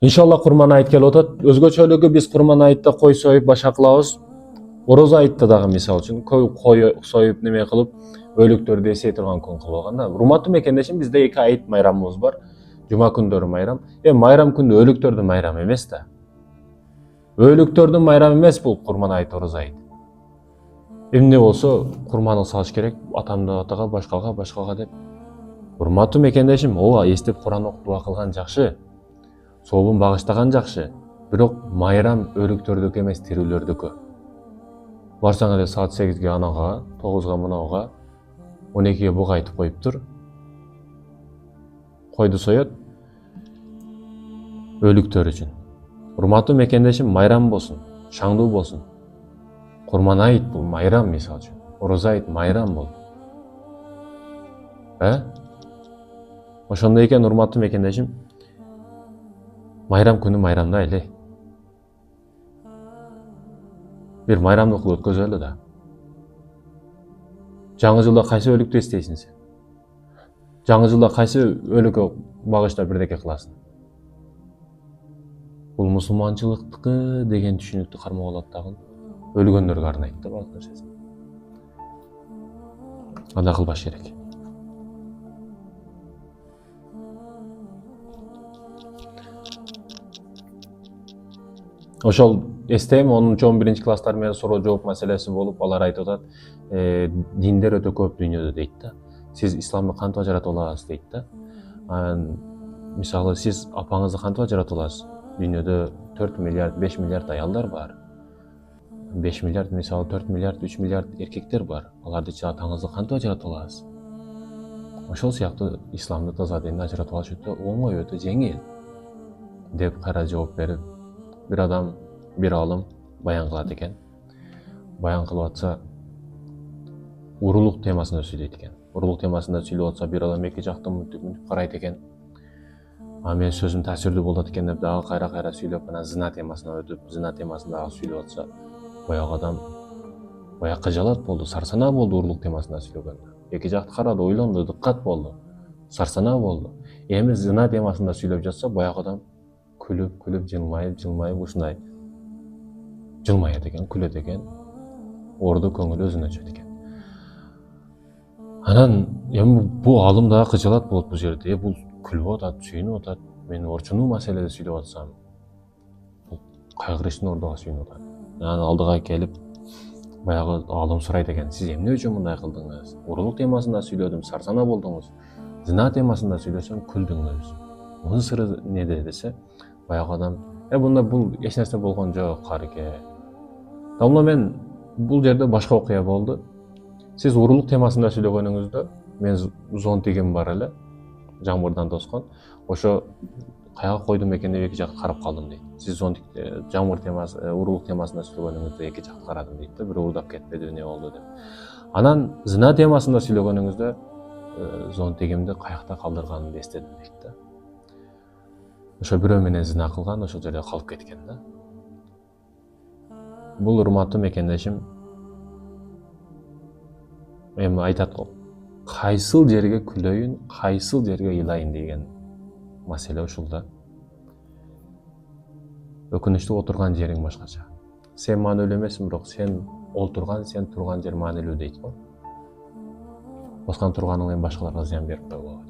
Иншалла Курман айт келип атат. Өзгөчөлүгү биз Курман айтта кой союп башка кылабыз. Орозо айтта дагы мисалы үчүн кой союп неме кылып өлүктөрдү эсей турган күн кылып алган да. Урматтуу мекендешим, бизде эки айт майрамыбыз бар. Жума күндөрү майрам. Майрам күндө өлүктөрдүн майрамы эмес да. Өлүктөрдүн майрамы эмес бул Курман айт, Орозо айт. Эмне болсо курманды салыш керек, атамды атага, башкага деп. Урматтуу мекендешим, ооба эстеп Куран окуп дуа кылган жакшы. Сообун багыштаган жакшы. Бирок майрам өлүктөрдүкү эмес, тирүүлөрдүкү. Барсаң эле саат 8-ге анага, 9-га мынауга, 12-ге буга айтып коюптур. Койду соет. Өлүктөр үчүн. Урматтуу мекендешим, майрам болсун, шаңдуу болсун. Курман айт бул майрам мисалы үчүн. Орозо айт майрам бул. Ошондой экен, урматтуу мекендешим, майрам күнү майрамдайлы. Бир майрамдык кылып өткөзөлү да. Жаңы жылда кайсы өлүктү эстейсиң сен? Жаңы жылда кайсы өлүккө багыштап бирдеке кыласың? Бул мусулманчылыктыкы деген түшүнүктү кармап алат дагы. Өлгөндөргө арнайт да баардык нерсесин. Андай кылбаш керек. Ошол эстейм, 10-11 класстар менен суроо жооп маселеси болуп, алар айтып атат, диндер өтө көп дүйнөдө дейт да. Сиз исламды кантип ажыратып аласыз дейт да. Мисалы сиз апаңызды кантип ажыратып аласыз? Дүйнөдө 4 миллиард, 5 миллиард аялдар бар. 5 миллиард, мисалы 4 миллиард, 3 миллиард эркектер бар. Аларды атаңызды кантип ажыратып аласыз? Ошол сыяктуу исламды таза динди ажыратып алыш өтө оңой, өтө жеңил деп кайра жооп берип, бир адам, бир алым баян кылат экен. Баян кылып атса, урулук темасында сүйлөйт экен. Урулук темасында сүйлөп атса, бир адам эки жакты мынтип карайт экен. Менин сөзүм таасирдүү болот экен деп дагы кайра сүйлөп, анан зина темасына өтүп, зина темасында дагы сүйлөп атса, баягы адам баягы кыжалат болду, сарсанаа болду урулук темасында сүйлөгөндө. Эки жакты карады, ойлонду, дыккат болду, сарсанаа болду. Эми зина темасында сүйлөп жатса, баягы адам күлүп, жылмайып ушундай жылмайат экен, күлөт экен. Орду көңүлү өзүнө өчөт экен. Анан эми бул алым дагы кыжалат болот бул жерде. Бул күлүп атат, сүйүнүп атат. Мен орчундуу маселеде сүйлөп атсам, бул кайгырыштын ордуга сүйүнүп атат. Анан алдыга келип, баягы алым сурайт экен, сиз эмне үчүн мындай кылдыңыз? Урулук темасында сүйлөдүм, сарсанаа болдуңуз. Зина темасында сүйлөсөм, күлдүңүз. Мунун сыры неде десе, баягы адам, мында бул эч нерсе болгон жок, карыке. Давно мен бул жерде башка окуя болду. Сиз урулук темасында сүйлөгөнүңүздө, мен зонтигим бар эле, жамгырдан тоскон. Ошо каяга койдум экен деп эки жакты карап калдым дейт. Сиз зонтик жамгыр темасы, урулук темасында сүйлөгөнүңүздө эки жакты карадым дейт да, бир уурдап кетпеди, эмне болду деп. Анан зина темасында сүйлөгөнүңүздө зонтигимди каякта калдырганымды эстедим дейт да. Ошо бирөө менен зина кылган, ошол жерде калып кеткен да. Бул урматтуу мекендешим, эми айтат го, кайсыл жерге күлөйүн, кайсыл жерге ыйлайын деген маселе ушул да. Өкүнүчтүү отурган жериң башкача. Сен маанилүү эмессиң, бирок сен турган жер маанилүү дейт го. Баскан турганың менен башкаларга зыян берип койбогу.